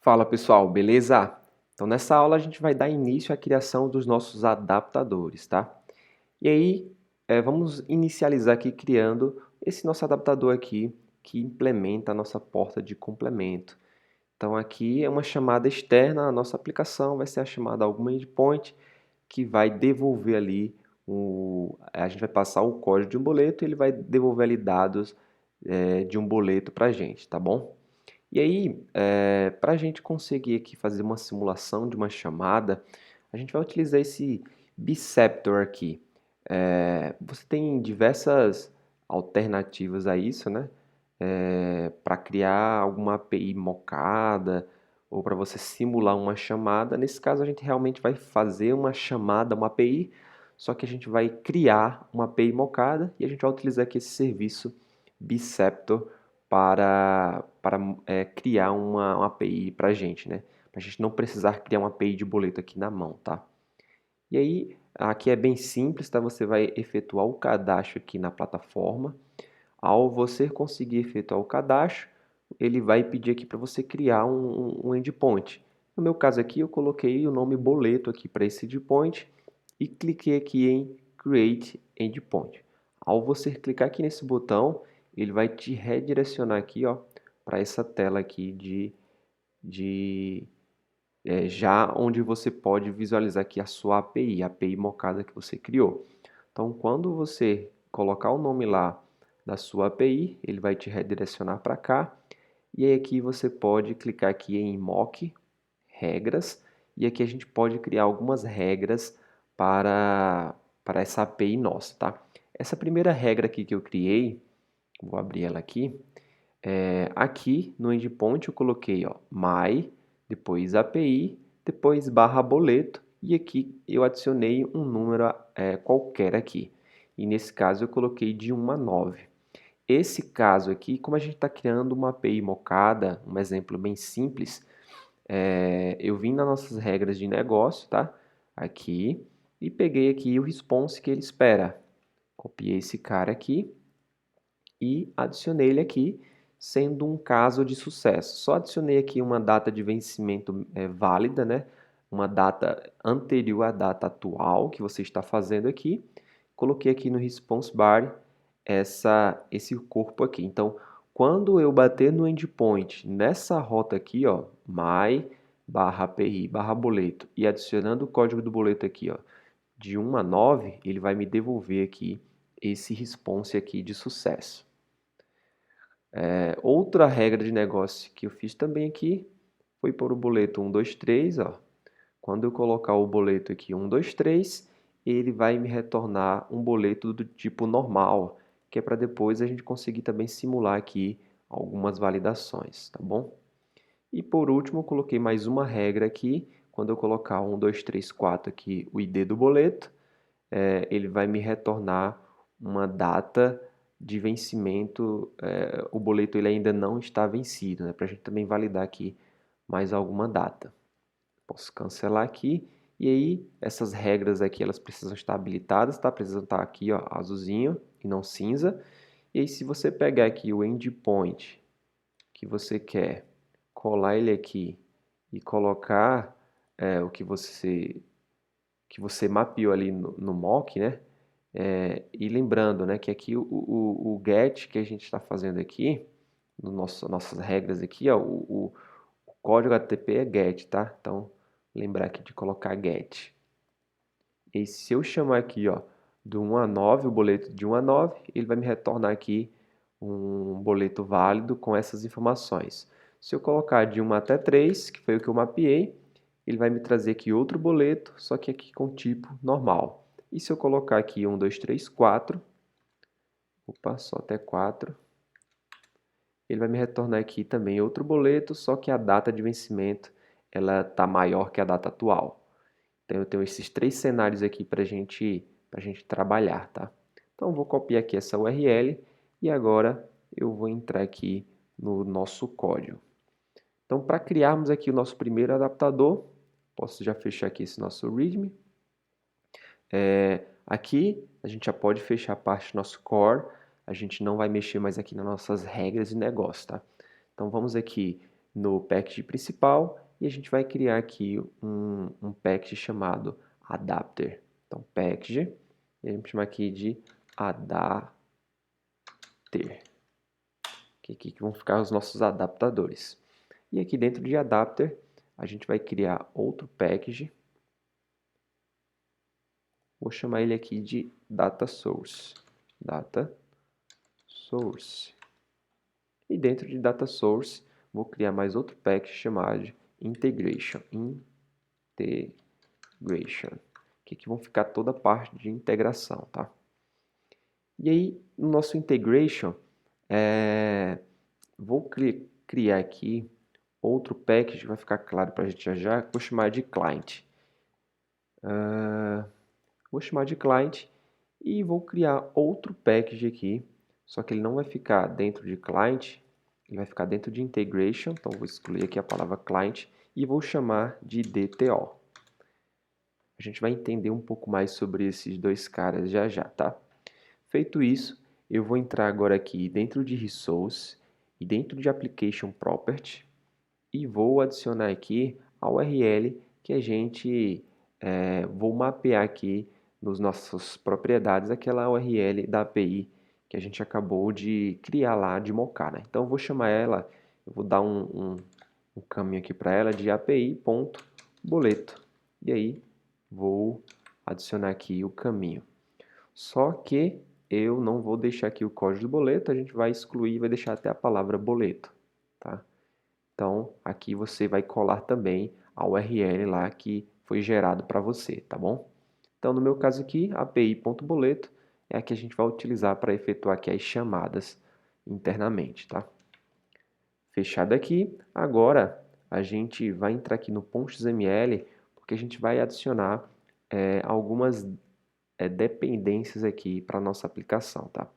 Fala pessoal, beleza? Então nessa aula a gente vai dar início à criação dos nossos adaptadores, tá? E aí vamos inicializar aqui criando esse nosso adaptador aqui que implementa a nossa porta de complemento. Então aqui é uma chamada externa à nossa aplicação, vai ser a chamada alguma endpoint que vai devolver ali, a gente vai passar o código de um boleto e ele vai devolver ali dados de um boleto para a gente, tá bom? E aí, para a gente conseguir aqui fazer uma simulação de uma chamada, a gente vai utilizar esse Biceptor aqui. Você tem diversas alternativas a isso, né? Para criar alguma API mocada ou para você simular uma chamada. Nesse caso, a gente realmente vai fazer uma chamada, uma API, só que a gente vai criar uma API mocada e a gente vai utilizar aqui esse serviço Biceptor para criar uma API para a gente, né? Para a gente não precisar criar uma API de boleto aqui na mão, tá? E aí, aqui é bem simples, tá? Você vai efetuar o cadastro aqui na plataforma. Ao você conseguir efetuar o cadastro, ele vai pedir aqui para você criar um endpoint. No meu caso aqui, eu coloquei o nome boleto aqui para esse endpoint e cliquei aqui em Create Endpoint. Ao você clicar aqui nesse botão, ele vai te redirecionar aqui, ó, para essa tela aqui já onde você pode visualizar aqui a sua API, a API mocada que você criou. Então, quando você colocar o nome lá da sua API, ele vai te redirecionar para cá. E aí aqui você pode clicar aqui em Mock, Regras, e aqui a gente pode criar algumas regras para essa API nossa, tá? Essa primeira regra aqui que eu criei, vou abrir ela aqui, aqui no endpoint eu coloquei ó, my, depois API, depois barra boleto e aqui eu adicionei um número qualquer aqui. E nesse caso eu coloquei de 1 a 9. Esse caso aqui, como a gente está criando uma API mocada, um exemplo bem simples, eu vim nas nossas regras de negócio, tá? Aqui, e peguei aqui o response que ele espera. Copiei esse cara aqui e adicionei ele aqui, sendo um caso de sucesso. Só adicionei aqui uma data de vencimento válida, né? Uma data anterior à data atual que você está fazendo aqui. Coloquei aqui no response bar esse corpo aqui. Então, quando eu bater no endpoint nessa rota aqui, ó, my barra API barra boleto e adicionando o código do boleto aqui, ó, de 1 a 9, ele vai me devolver aqui esse response aqui de sucesso. Outra regra de negócio que eu fiz também aqui foi pôr o boleto 1, 2, 3. Ó. Quando eu colocar o boleto aqui 1, 2, 3, ele vai me retornar um boleto do tipo normal, que é para depois a gente conseguir também simular aqui algumas validações, tá bom? E por último, eu coloquei mais uma regra aqui. Quando eu colocar 1, 2, 3, 4 aqui, o ID do boleto, ele vai me retornar uma data de vencimento, o boleto ele ainda não está vencido, né? Para a gente também validar aqui mais alguma data. Posso cancelar aqui e aí essas regras aqui elas precisam estar habilitadas, tá? Precisam estar aqui, ó, azulzinho e não cinza. E aí se você pegar aqui o endpoint que você quer, colar ele aqui e colocar o que você mapeou ali no mock, né? E lembrando, né, que aqui o get que a gente está fazendo aqui, no nossas regras aqui, ó, o código HTTP é get, tá? Então, lembrar aqui de colocar get. E se eu chamar aqui, ó, do 1 a 9, o boleto de 1 a 9, ele vai me retornar aqui um boleto válido com essas informações. Se eu colocar de 1 até 3, que foi o que eu mapeei, ele vai me trazer aqui outro boleto, só que aqui com tipo normal. E se eu colocar aqui 1, 2, 3, 4, opa, só até 4, ele vai me retornar aqui também outro boleto, só que a data de vencimento ela está maior que a data atual. Então eu tenho esses três cenários aqui para a gente trabalhar, tá? Então eu vou copiar aqui essa URL e agora eu vou entrar aqui no nosso código. Então para criarmos aqui o nosso primeiro adaptador, posso já fechar aqui esse nosso README. Aqui a gente já pode fechar a parte do nosso core, a gente não vai mexer mais aqui nas nossas regras de negócio, tá? Então vamos aqui no package principal e a gente vai criar aqui um package chamado adapter. Então, package, e a gente vai chamar aqui de adapter. Aqui que vão ficar os nossos adaptadores. E aqui dentro de adapter, a gente vai criar outro package. Vou chamar ele aqui de data source. Data source. E dentro de data source, vou criar mais outro package chamado de integration. Integration. Que vão ficar toda a parte de integração, tá? E aí, no nosso integration, vou criar aqui outro package que vai ficar claro para a gente já, vou chamar de client. Vou chamar de client e vou criar outro package aqui, só que ele não vai ficar dentro de client, ele vai ficar dentro de integration, então vou excluir aqui a palavra client e vou chamar de DTO. A gente vai entender um pouco mais sobre esses dois caras já já, tá? Feito isso, eu vou entrar agora aqui dentro de Resource e dentro de Application Property e vou adicionar aqui a URL que a gente vou mapear aqui nos nossas propriedades aquela URL da API que a gente acabou de criar lá, de mocar, né? Então eu vou chamar ela, eu vou dar um caminho aqui para ela de api.boleto e aí vou adicionar aqui o caminho. Só que eu não vou deixar aqui o código do boleto, a gente vai excluir e vai deixar até a palavra boleto, tá? Então, aqui você vai colar também a URL lá que foi gerado para você, tá bom? Então, no meu caso aqui, api.boleto é a que a gente vai utilizar para efetuar aqui as chamadas internamente, tá? Fechado aqui, agora a gente vai entrar aqui no .xml, porque a gente vai adicionar algumas dependências aqui para a nossa aplicação, tá?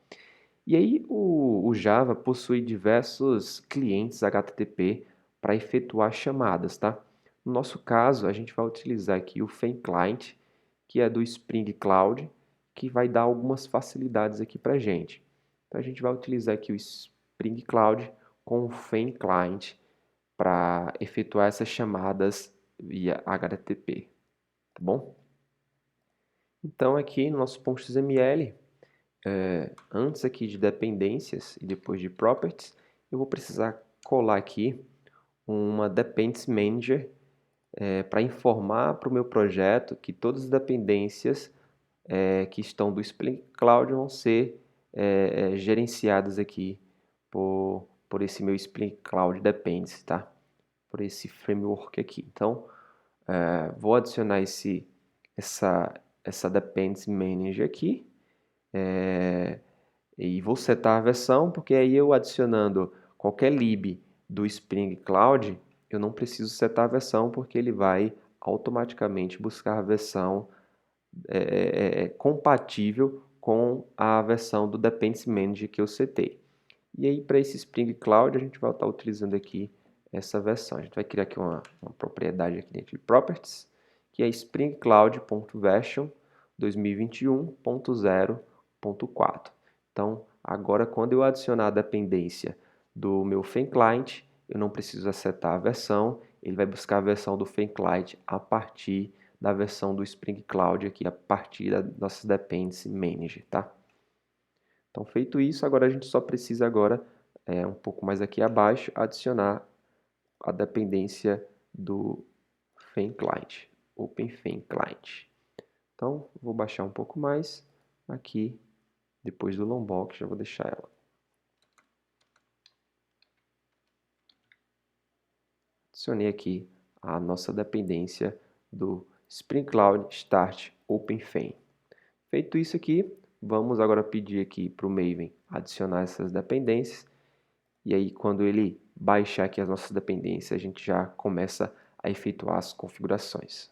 E aí o Java possui diversos clientes HTTP para efetuar chamadas, tá? No nosso caso, a gente vai utilizar aqui o FEM-Client, que é do Spring Cloud, que vai dar algumas facilidades aqui para a gente. Então, a gente vai utilizar aqui o Spring Cloud com o FEM-Client para efetuar essas chamadas via HTTP, tá bom? Então, aqui no nosso .xml, antes aqui de dependências e depois de properties, eu vou precisar colar aqui uma Dependency Manager para informar para o meu projeto que todas as dependências que estão do Spring Cloud vão ser gerenciadas aqui por esse meu Spring Cloud Dependency, tá? Por esse framework aqui. Então, vou adicionar essa Dependency Manager aqui. E vou setar a versão, porque aí eu adicionando qualquer lib do Spring Cloud, eu não preciso setar a versão, porque ele vai automaticamente buscar a versão compatível com a versão do Dependency Manager que eu setei. E aí, para esse Spring Cloud, a gente vai estar utilizando aqui essa versão. A gente vai criar aqui uma propriedade aqui dentro de Properties, que é Spring Cloud.version 2021.0.4. Então, agora, quando eu adicionar a dependência do meu FEM-Client, eu não preciso setar a versão, ele vai buscar a versão do FEM-Client a partir da versão do Spring Cloud aqui, a partir da nossa Dependency Manager, tá? Então, feito isso, agora a gente só precisa agora, um pouco mais aqui abaixo, adicionar a dependência do FEM-Client, OpenFEM-Client. Então, vou baixar um pouco mais aqui, depois do Lombok, já vou deixar ela. Adicionei aqui a nossa dependência do Spring Cloud Start OpenFEM. Feito isso aqui, vamos agora pedir aqui para o Maven adicionar essas dependências. E aí, quando ele baixar aqui as nossas dependências, a gente já começa a efetuar as configurações.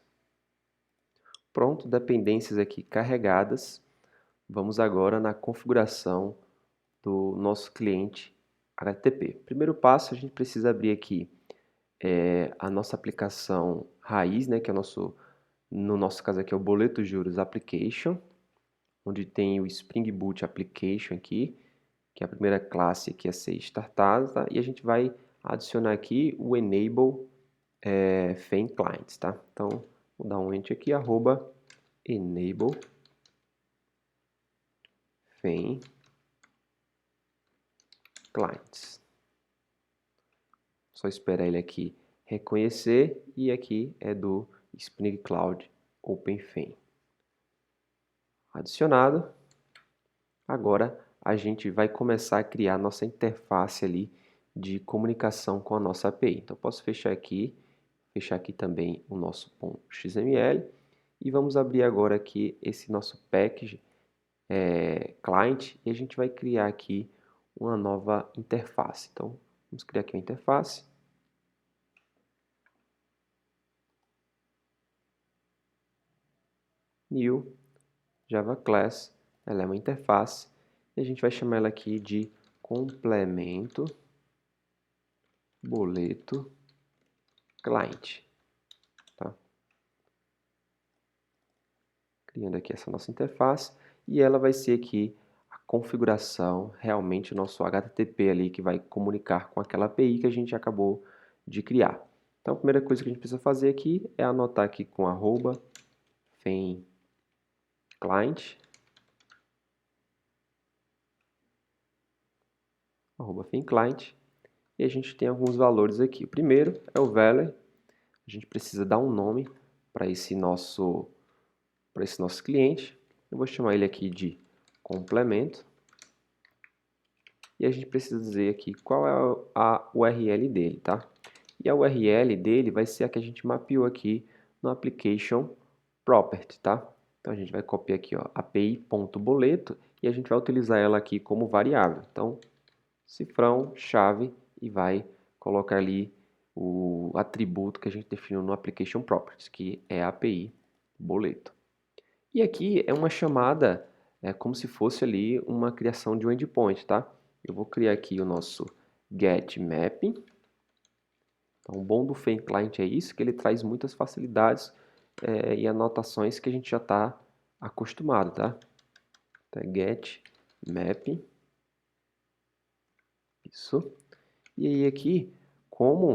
Pronto, dependências aqui carregadas. Vamos agora na configuração do nosso cliente HTTP. Primeiro passo, a gente precisa abrir aqui a nossa aplicação raiz, né, que é no nosso caso aqui é o Boleto Juros Application, onde tem o Spring Boot Application aqui, que é a primeira classe aqui a ser startada, e a gente vai adicionar aqui o enable FEM clients, tá? Então, vou dar um enter aqui, @enable FEM clients. Só esperar ele aqui reconhecer, e aqui é do Spring Cloud OpenFEM. Adicionado. Agora a gente vai começar a criar nossa interface ali de comunicação com a nossa API. Então, eu posso fechar aqui também o nosso .xml e vamos abrir agora aqui esse nosso package client, e a gente vai criar aqui uma nova interface. Então, vamos criar aqui uma interface. New Java Class, ela é uma interface, e a gente vai chamar ela aqui de complemento boleto client. Tá? Criando aqui essa nossa interface, e ela vai ser aqui a configuração, realmente o nosso HTTP ali que vai comunicar com aquela API que a gente acabou de criar. Então, a primeira coisa que a gente precisa fazer aqui é anotar aqui com @FEM client, @FEM client, e a gente tem alguns valores aqui. O primeiro é o value, a gente precisa dar um nome para esse nosso cliente. Eu vou chamar ele aqui de complemento. E a gente precisa dizer aqui qual é a URL dele, tá? E a URL dele vai ser a que a gente mapeou aqui no Application Property, tá? Então a gente vai copiar aqui, ó, api.boleto, e a gente vai utilizar ela aqui como variável. Então, cifrão, chave, e vai colocar ali o atributo que a gente definiu no Application Properties, que é a API boleto. E aqui é uma chamada, como se fosse ali uma criação de um endpoint, tá? Eu vou criar aqui o nosso getMapping. Então, o bom do FEM Client é isso, que ele traz muitas facilidades e anotações que a gente já está acostumado, tá? Então, getMapping. Isso. E aí aqui,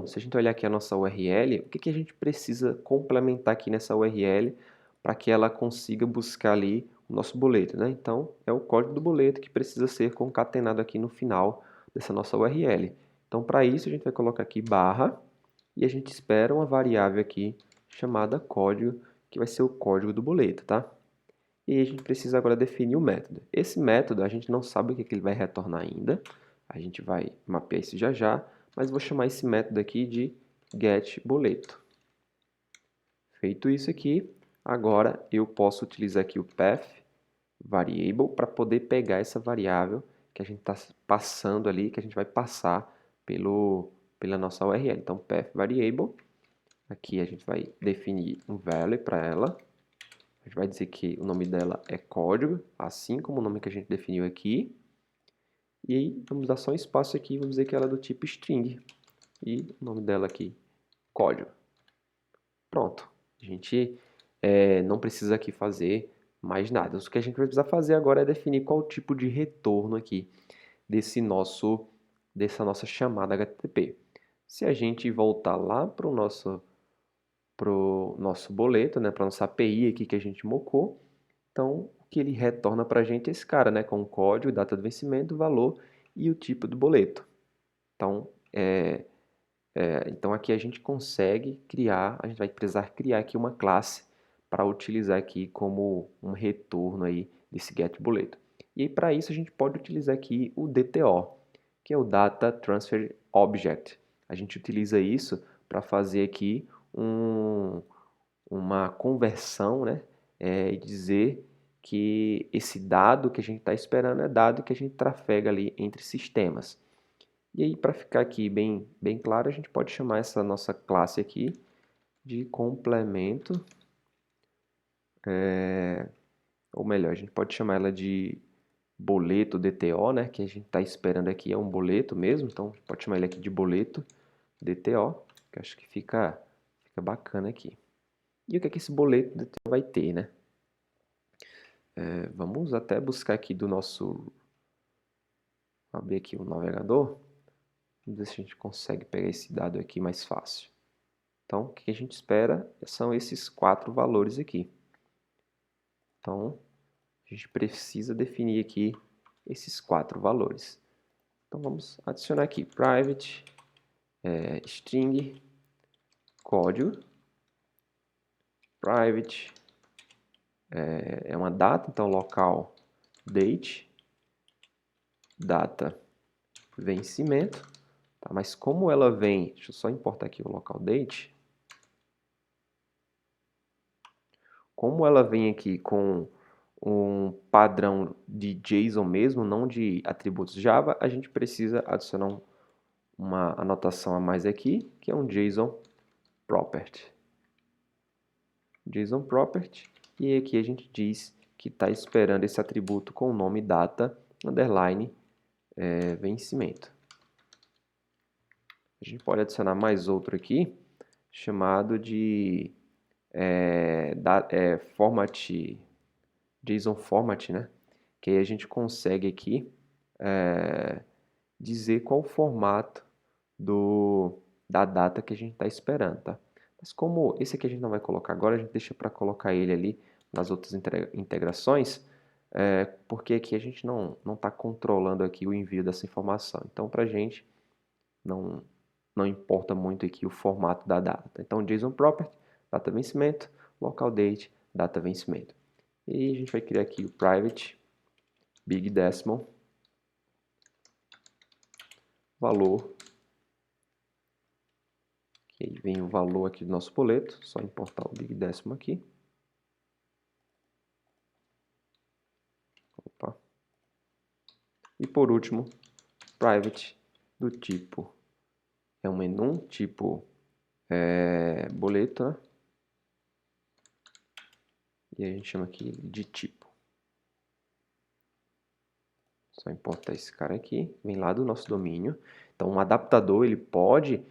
se a gente olhar aqui a nossa URL, o que a gente precisa complementar aqui nessa URL para que ela consiga buscar ali o nosso boleto, né? Então, é o código do boleto que precisa ser concatenado aqui no final dessa nossa URL. Então, para isso, a gente vai colocar aqui barra, e a gente espera uma variável aqui chamada código, que vai ser o código do boleto, tá? E aí a gente precisa agora definir o método. Esse método a gente não sabe o que ele vai retornar ainda. A gente vai mapear isso já já, mas vou chamar esse método aqui de getBoleto. Feito isso aqui, agora eu posso utilizar aqui o path variable para poder pegar essa variável que a gente está passando ali, que a gente vai passar pela nossa URL. Então, path variable, aqui a gente vai definir um value para ela. A gente vai dizer que o nome dela é código, assim como o nome que a gente definiu aqui. E aí, vamos dar só um espaço aqui, vamos dizer que ela é do tipo string. E o nome dela aqui, código. Pronto. A gente não precisa aqui fazer mais nada. O que a gente vai precisar fazer agora é definir qual o tipo de retorno aqui dessa nossa chamada HTTP. Se a gente voltar lá para o nosso boleto, né, para a nossa API aqui que a gente mocou, então o que ele retorna para a gente é esse cara, né, com o código, data de vencimento, valor e o tipo do boleto. Então, então aqui a gente consegue criar, a gente vai precisar criar aqui uma classe para utilizar aqui como um retorno aí desse getBoleto. E para isso a gente pode utilizar aqui o DTO, que é o Data Transfer Object. A gente utiliza isso para fazer aqui uma conversão, né? E dizer que esse dado que a gente está esperando é dado que a gente trafega ali entre sistemas. E aí, para ficar aqui bem claro, a gente pode chamar essa nossa classe aqui de complemento, ou melhor, a gente pode chamar ela de boleto DTO, né? Que a gente está esperando aqui é um boleto mesmo, então pode chamar ele aqui de boleto DTO, que acho que fica bacana aqui. E o que é que esse boleto DTO vai ter, né? Vamos até buscar aqui abrir aqui o navegador, Vamos ver se a gente consegue pegar esse dado aqui mais fácil. Então, o que a gente espera são esses 4 valores aqui. Então, a gente precisa definir aqui esses 4 valores. Então, vamos adicionar aqui private, string, código, private, é uma data, então local date, data vencimento, tá? Mas como ela vem, deixa eu só importar aqui o local date, como ela vem aqui com um padrão de JSON mesmo, não de atributos Java, a gente precisa adicionar uma anotação a mais aqui, que é um JSON property. JSON property, e aqui a gente diz que está esperando esse atributo com o nome data, underline, vencimento. A gente pode adicionar mais outro aqui, chamado de format, JSON format, né? Que aí a gente consegue aqui dizer qual o formato da data que a gente está esperando, tá? Mas como esse aqui a gente não vai colocar agora, a gente deixa para colocar ele ali nas outras integrações, porque aqui a gente não está controlando aqui o envio dessa informação. Então, para a gente, não importa muito aqui o formato da data. Então, JSON property, data vencimento, local date, data vencimento. E a gente vai criar aqui o private, big decimal, valor, que aí vem o valor aqui do nosso boleto, só importar o big decimal aqui. Opa. E por último, private do tipo, é um enum, tipo boleto, né? E a gente chama aqui de tipo. Só importar esse cara aqui, vem lá do nosso domínio. Então, um adaptador ele pode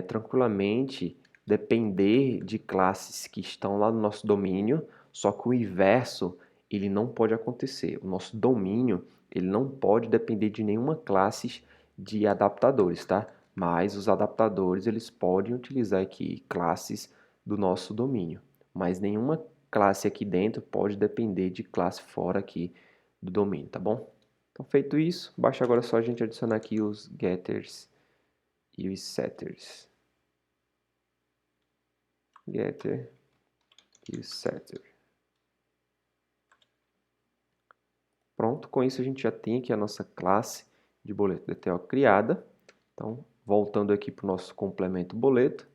tranquilamente depender de classes que estão lá no nosso domínio, só que o inverso ele não pode acontecer. O nosso domínio ele não pode depender de nenhuma classe de adaptadores, tá? Mas os adaptadores eles podem utilizar aqui classes do nosso domínio, mas nenhuma classe aqui dentro pode depender de classe fora aqui do domínio, tá bom? Então, feito isso, basta agora só a gente adicionar aqui os getters e os setters. Getter e o setter. Pronto, com isso a gente já tem aqui a nossa classe de boleto DTO criada. Então, voltando aqui para o nosso complemento boleto,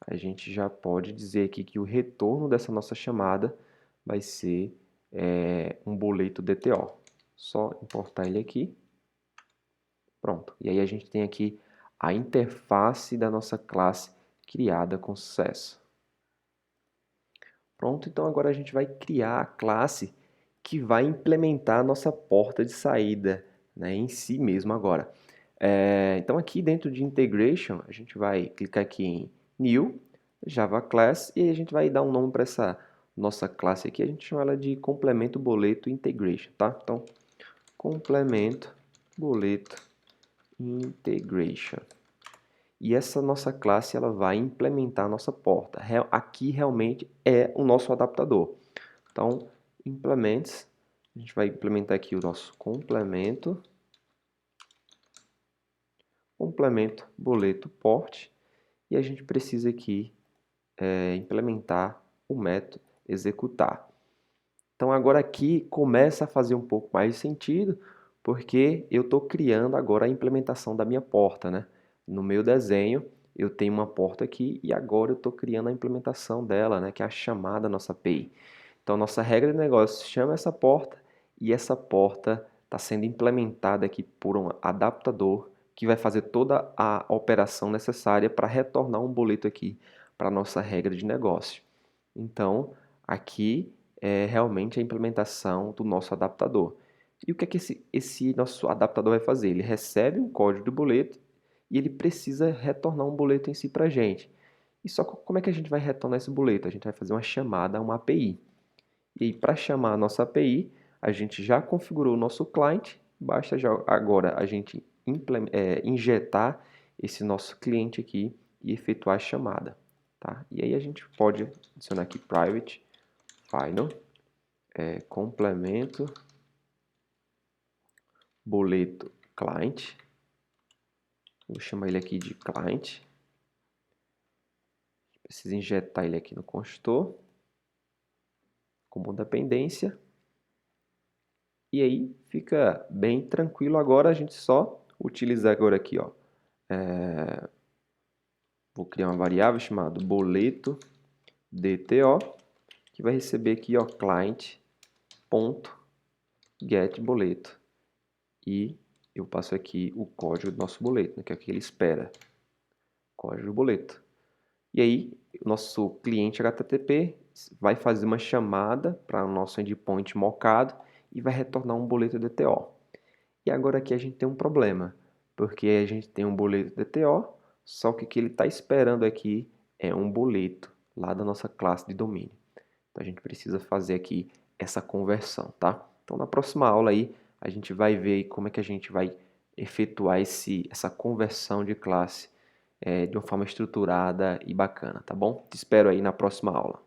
a gente já pode dizer aqui que o retorno dessa nossa chamada vai ser um boleto DTO. Só importar ele aqui. Pronto. E aí a gente tem aqui a interface da nossa classe criada com sucesso. Pronto, então agora a gente vai criar a classe que vai implementar a nossa porta de saída, né, em si mesmo agora. Então aqui dentro de Integration, a gente vai clicar aqui em New, Java Class, e a gente vai dar um nome para essa nossa classe aqui, a gente chama ela de complemento boleto integration, tá? Então, complemento boleto integration. E essa nossa classe ela vai implementar a nossa porta. Aqui realmente é o nosso adaptador. Então, implements, a gente vai implementar aqui o nosso complemento boleto port, e a gente precisa aqui implementar o método executar. Então agora aqui começa a fazer um pouco mais de sentido, porque eu estou criando agora a implementação da minha porta, né? No meu desenho eu tenho uma porta aqui e agora eu estou criando a implementação dela, né? Que é a chamada nossa API. Então nossa regra de negócio chama essa porta e essa porta está sendo implementada aqui por um adaptador que vai fazer toda a operação necessária para retornar um boleto aqui para a nossa regra de negócio. Então aqui é realmente a implementação do nosso adaptador. E o que é que esse nosso adaptador vai fazer? Ele recebe um código do boleto e ele precisa retornar um boleto em si para a gente. E só como é que a gente vai retornar esse boleto? A gente vai fazer uma chamada a uma API. E para chamar a nossa API, a gente já configurou o nosso client, basta já agora a gente injetar esse nosso cliente aqui e efetuar a chamada, tá? E aí a gente pode adicionar aqui private final, complemento boleto client, vou chamar ele aqui de client, precisa injetar ele aqui no construtor, como dependência, e aí fica bem tranquilo. Agora a gente só utilizar agora aqui, ó, vou criar uma variável chamada boleto DTO, que vai receber aqui, ó, client.getBoleto. E eu passo aqui o código do nosso boleto, né, que é o que ele espera. Código do boleto. E aí, o nosso cliente HTTP vai fazer uma chamada para o nosso endpoint mocado e vai retornar um boleto DTO. E agora aqui a gente tem um problema, porque a gente tem um boleto DTO, só que o que ele está esperando aqui é um boleto lá da nossa classe de domínio. Então a gente precisa fazer aqui essa conversão, tá? Então na próxima aula aí a gente vai ver como é que a gente vai efetuar essa conversão de classe de uma forma estruturada e bacana, tá bom? Te espero aí na próxima aula.